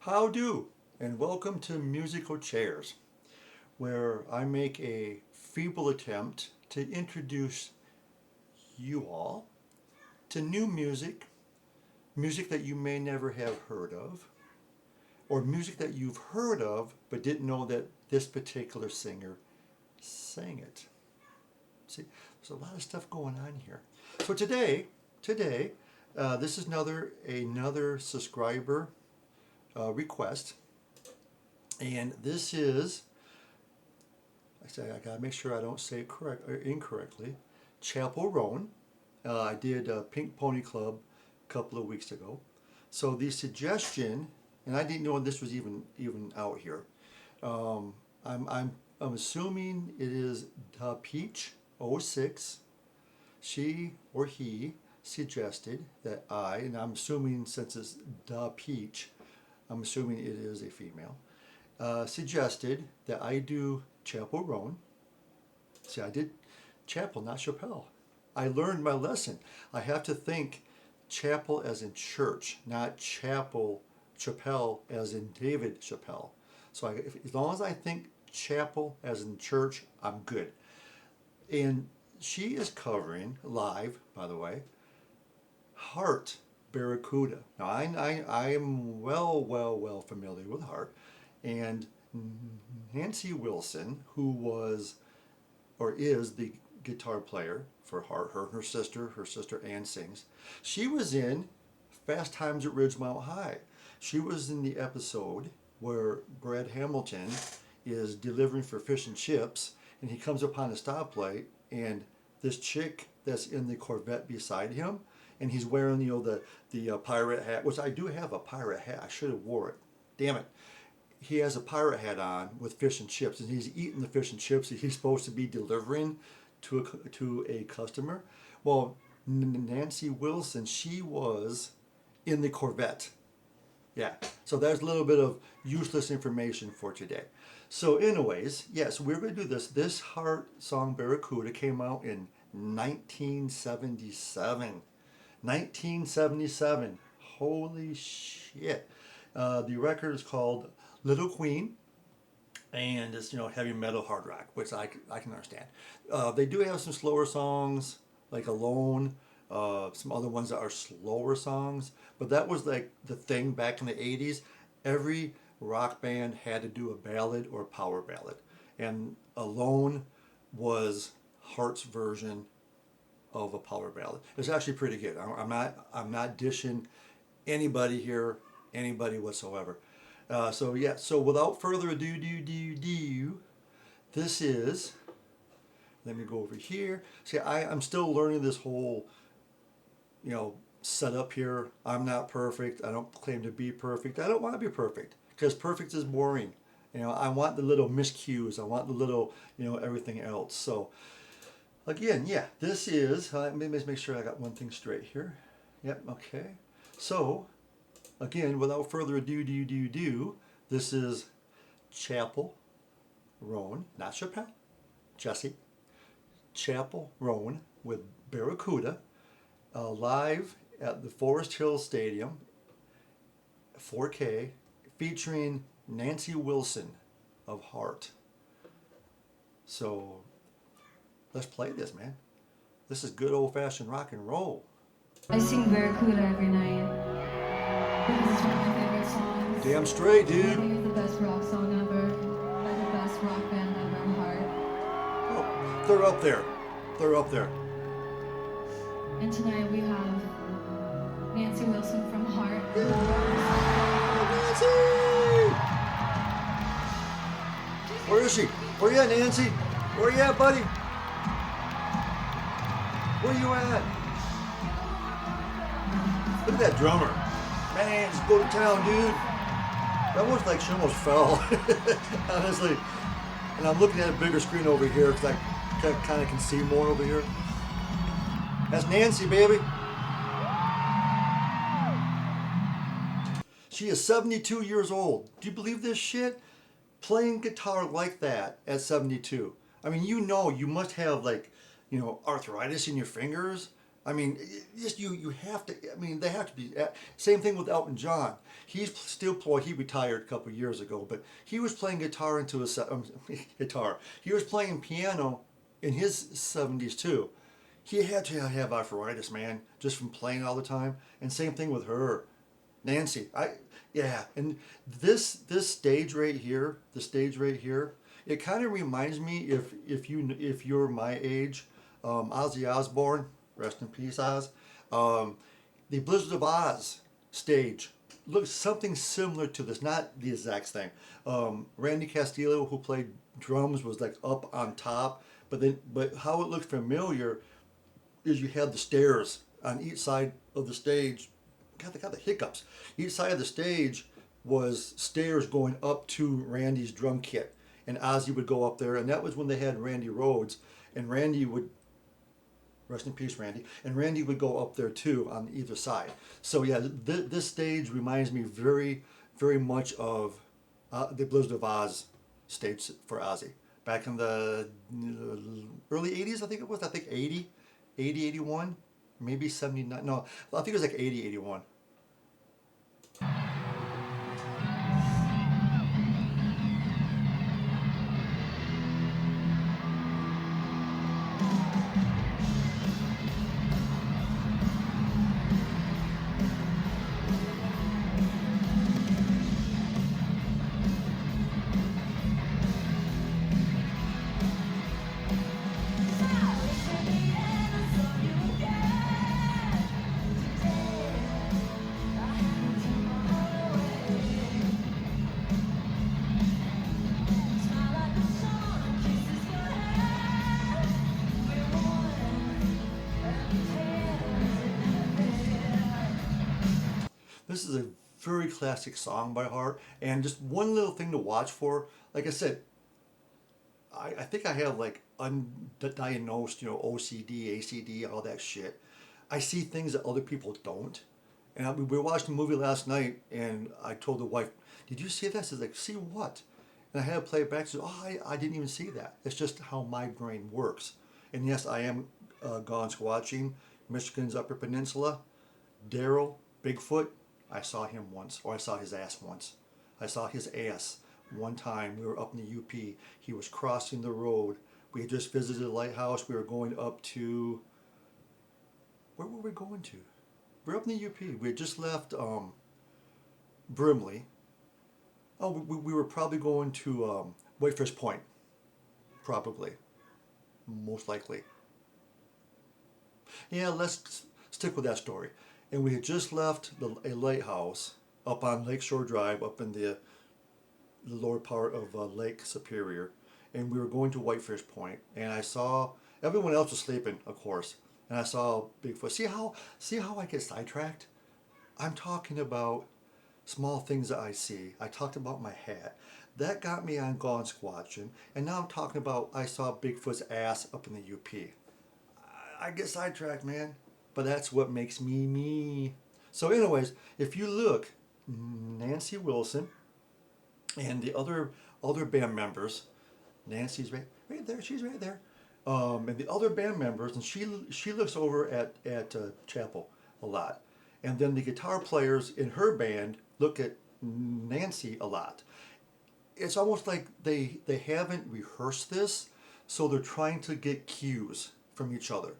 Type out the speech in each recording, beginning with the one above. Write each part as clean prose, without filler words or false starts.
How do, and welcome to Musical Chairs, where I make a feeble attempt to introduce you all to new music, music that you may never have heard of, or music that you've heard of but didn't know that this particular singer sang it. See, there's a lot of stuff going on here. So today, this is another subscriber request, and this is, I gotta make sure I don't say it correct or incorrectly. Chappell Roan. I did Pink Pony Club a couple of weeks ago. So the suggestion, and I didn't know this was even out here. I'm assuming it is Da Peach 06. She or he suggested that and I'm assuming since it's Da Peach, I'm assuming it is a female, suggested that I do Chappell Roan. See, I did Chappell, not Chappell. I learned my lesson. I have to think chapel as in church, not Chappell as in David Chappelle. So as long as I think chapel as in church, I'm good. And she is covering live, by the way, Heart, Barracuda. Now I am well familiar with Heart, and Nancy Wilson, who was or is the guitar player for Heart, her sister Ann sings. She was in Fast Times at Ridgemont High. She was in the episode where Brad Hamilton is delivering for fish and chips, and he comes upon a stoplight, and this chick that's in the Corvette beside him, and he's wearing the pirate hat, which I do have a pirate hat. I should have wore it. Damn it. He has a pirate hat on with fish and chips, and he's eating the fish and chips that he's supposed to be delivering to a customer. Well, Nancy Wilson, she was in the Corvette. Yeah, so there's a little bit of useless information for today. So anyways, yes, we're going to do this. This Heart song, Barracuda, came out in 1977. 1977. Holy shit. The record is called Little Queen, and it's heavy metal hard rock, which I can understand. They do have some slower songs like Alone, some other ones that are slower songs, but that was like the thing back in the 80s. Every rock band had to do a ballad or a power ballad, and Alone was Heart's version of a power ballad. It's actually pretty good. I'm not dishing anybody here, anybody whatsoever. So without further ado, this is, let me go over here. See, I'm still learning this whole, setup here. I'm not perfect. I don't claim to be perfect. I don't want to be perfect because perfect is boring. I want the little miscues. I want the little, everything else. So again, yeah, this is, let me make sure I got one thing straight here. Yep, okay. So again, without further ado, this is Chappell Roan, not Chappelle, Jesse. Chappell Roan with Barracuda, live at the Forest Hill Stadium, 4K, featuring Nancy Wilson of Heart. So let's play this, man. This is good old-fashioned rock and roll. I sing Barracuda every night because it's one of my favorite songs. Damn straight, dude. I think it's the best rock song ever, by the best rock band ever, Heart. Oh, they're up there. They're up there. And tonight we have Nancy Wilson from Heart. Nancy! Where is she? Where you at, Nancy? Where you at, buddy? Where you at? Look at that drummer. Man, just go to town, dude. That was like she almost fell. Honestly. And I'm looking at a bigger screen over here because I kind of can see more over here. That's Nancy, baby. She is 72 years old. Do you believe this shit? Playing guitar like that at 72. I mean, you must have arthritis in your fingers. I mean, just you have to. I mean, they have to be. Same thing with Elton John. He's still playing. He retired a couple of years ago, but he was playing guitar into his guitar. He was playing piano in his 70s too. He had to have arthritis, man, just from playing all the time. And same thing with her, Nancy. Yeah, and this stage right here, the stage right here, it kind of reminds me if you're my age, Ozzy Osbourne, rest in peace, Oz. The Blizzard of Oz stage looks something similar to this, not the exact thing. Randy Castillo, who played drums, was like up on top, but how it looked familiar is you had the stairs on each side of the stage. Got the hiccups. Each side of the stage was stairs going up to Randy's drum kit, and Ozzy would go up there, and that was when they had Randy Rhoads, and Randy would, rest in peace, Randy, and Randy would go up there too on either side. So yeah, this stage reminds me very, very much of the Blizzard of Oz stage for Ozzy back in the early 80s, I think it was. I think 80, 81, maybe 79. No, I think it was like 80, 81. This is a very classic song by Heart, and just one little thing to watch for. Like I said, I think I have like undiagnosed, OCD, ACD, all that shit. I see things that other people don't. And we were watching a movie last night, and I told the wife, "Did you see this?" She's like, "See what?" And I had to play it back. She said, "Oh, I didn't even see that. It's just how my brain works." And yes, I am gone squatching Michigan's Upper Peninsula. Daryl, Bigfoot, I saw him once, or I saw his ass once. I saw his ass one time. We were up in the UP. He was crossing the road. We had just visited a lighthouse. We were going up to, where were we going to? We were up in the UP. We had just left Brimley. Oh, we were probably going to Whitefish Point. Probably. Most likely. Yeah, let's stick with that story. And we had just left a lighthouse up on Lakeshore Drive, up in the lower part of Lake Superior, and we were going to Whitefish Point. And I saw everyone else was sleeping, of course, and I saw Bigfoot. See how I get sidetracked? I'm talking about small things that I see. I talked about my hat. That got me on Gone Squatching, and now I'm talking about I saw Bigfoot's ass up in the UP. I get sidetracked, man. But that's what makes me me. So anyways, if you look, Nancy Wilson and the other band members, Nancy's right there, she's right there, and the other band members, and she looks over at Chappell a lot, and then the guitar players in her band look at Nancy a lot. It's almost like they haven't rehearsed this, so they're trying to get cues from each other.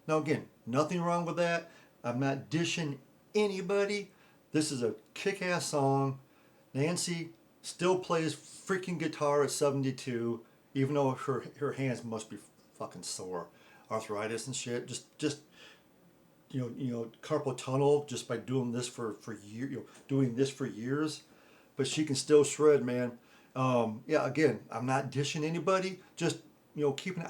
Now again, nothing wrong with that. I'm not dishing anybody. This is a kick-ass song. Nancy still plays freaking guitar at 72, even though her hands must be fucking sore. Arthritis and shit. Just carpal tunnel just by doing this for years. But she can still shred, man. Yeah, again, I'm not dishing anybody. Just keeping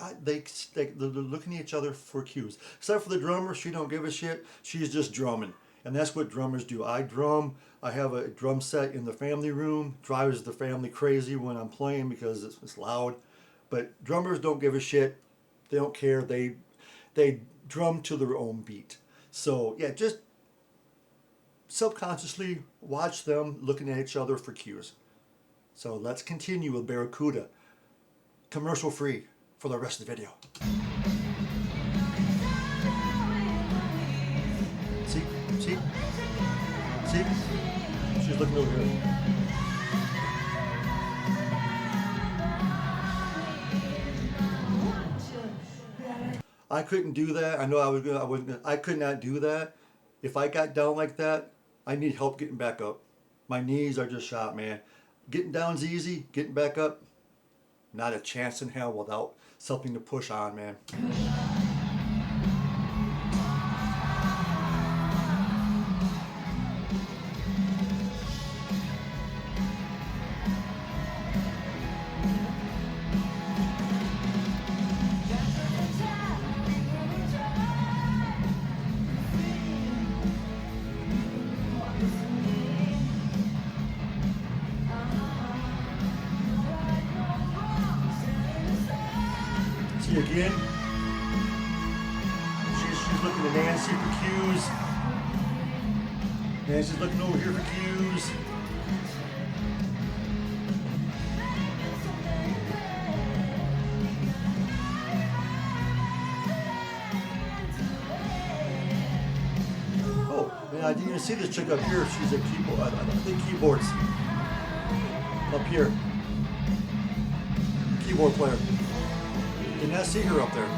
they're looking at each other for cues. Except for the drummer, she don't give a shit. She's just drumming, and that's what drummers do. I drum. I have a drum set in the family room. Drives the family crazy when I'm playing because it's loud. But drummers don't give a shit. They don't care. They drum to their own beat. So yeah, just subconsciously watch them looking at each other for cues. So let's continue with Barracuda. Commercial free for the rest of the video. See? See? She's looking over here. I couldn't do that. I know I could not do that. If I got down like that, I need help getting back up. My knees are just shot, man. Getting down's easy. Getting back up, not a chance in hell without something to push on, man. See again? She's looking to Nancy for cues. Nancy's looking over here for cues. Oh, man, I didn't even see this chick up here. She's a keyboard. I think keyboards. Up here. Keyboard player. Did not see her up there.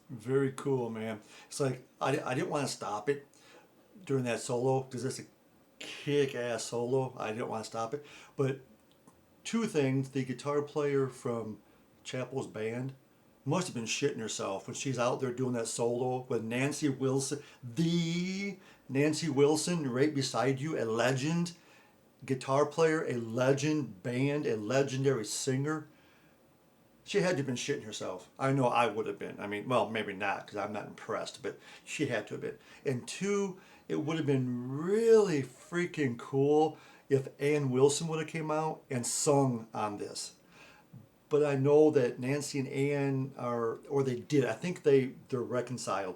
Very cool, man. It's like I didn't want to stop it during that solo because it's a kick-ass solo. I didn't want to stop it, but two things: the guitar player from Chappell's band must have been shitting herself when she's out there doing that solo with Nancy Wilson, the Nancy Wilson, right beside you, a legend guitar player, a legend band, a legendary singer. She had to have been shitting herself. I know I would have been. I mean, well, maybe not because I'm not impressed, but she had to have been. And two, it would have been really freaking cool if Ann Wilson would have came out and sung on this. But I know that Nancy and Ann are, or they did. I think they're reconciled,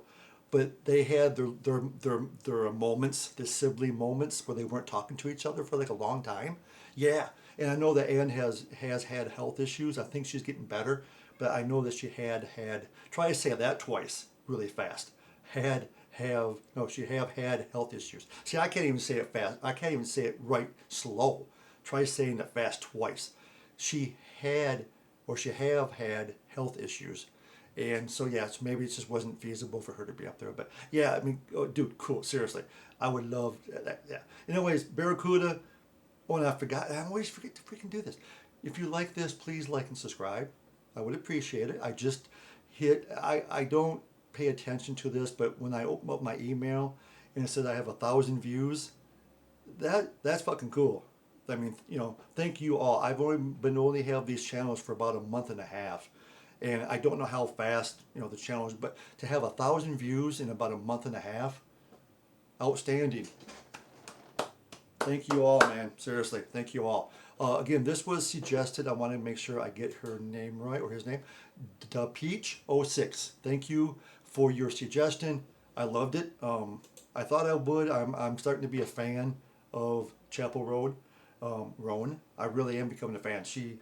but they had their moments, the sibling moments where they weren't talking to each other for like a long time. Yeah, and I know that Ann has had health issues. I think she's getting better, but I know that she had. Try to say that twice really fast. She have had health issues. See, I can't even say it fast. I can't even say it right slow. Try saying it fast twice. She had, or she have had health issues. And so, yeah, so maybe it just wasn't feasible for her to be up there. But yeah, I mean, oh, dude, cool. Seriously, I would love that. Yeah. Anyways, Barracuda. Oh, and I forgot. I always forget to freaking do this. If you like this, please like and subscribe. I would appreciate it. I just hit. I don't pay attention to this, but when I open up my email and it says I have 1,000 views, that's fucking cool. I mean, thank you all. I've only have these channels for about a month and a half, and I don't know how fast the channels, but to have 1,000 views in about a month and a half, outstanding. Thank you all, man. Seriously, thank you all. Again, this was suggested. I want to make sure I get her name right, or his name. The Peach 06. Thank you for your suggestion. I loved it. I thought I would. I'm starting to be a fan of Chappell Roan. I really am becoming a fan. She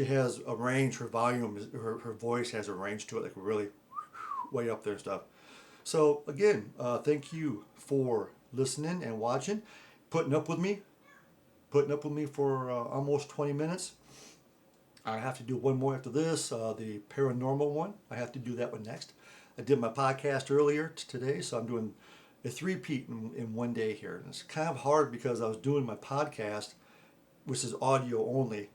has a range. Her volume, her voice has a range to it, like really way up there and stuff. So again, thank you for listening and watching, putting up with me for almost 20 minutes. I have to do one more after this, the paranormal one. I have to do that one next. I did my podcast earlier today, so I'm doing a three-peat in one day here. And it's kind of hard because I was doing my podcast, which is audio only.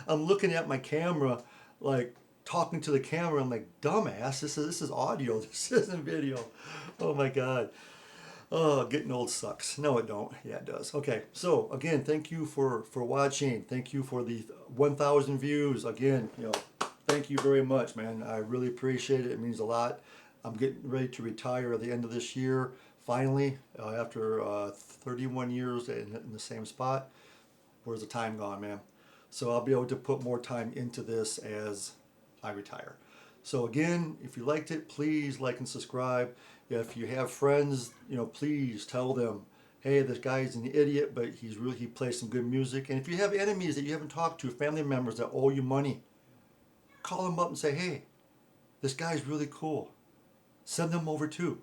I'm looking at my camera, like talking to the camera. I'm like, dumbass, this is audio. This isn't video. Oh my God. Oh, getting old sucks. No, it don't. Yeah, it does. Okay, so again, thank you for watching. Thank you for the 1,000 views. Again, thank you very much, man. I really appreciate it. It means a lot. I'm getting ready to retire at the end of this year, finally, after 31 years in the same spot. Where's the time gone, man? So I'll be able to put more time into this as I retire. So again, if you liked it, please like and subscribe. If you have friends, please tell them, hey, this guy's an idiot, but he plays some good music. And if you have enemies that you haven't talked to, family members that owe you money, call them up and say, hey, this guy's really cool. Send them over too.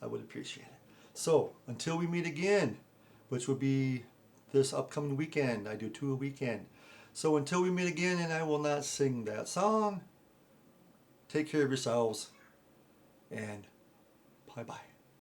I would appreciate it. So until we meet again, which will be this upcoming weekend. I do 2 a weekend. So until we meet again, and I will not sing that song, take care of yourselves, and bye-bye.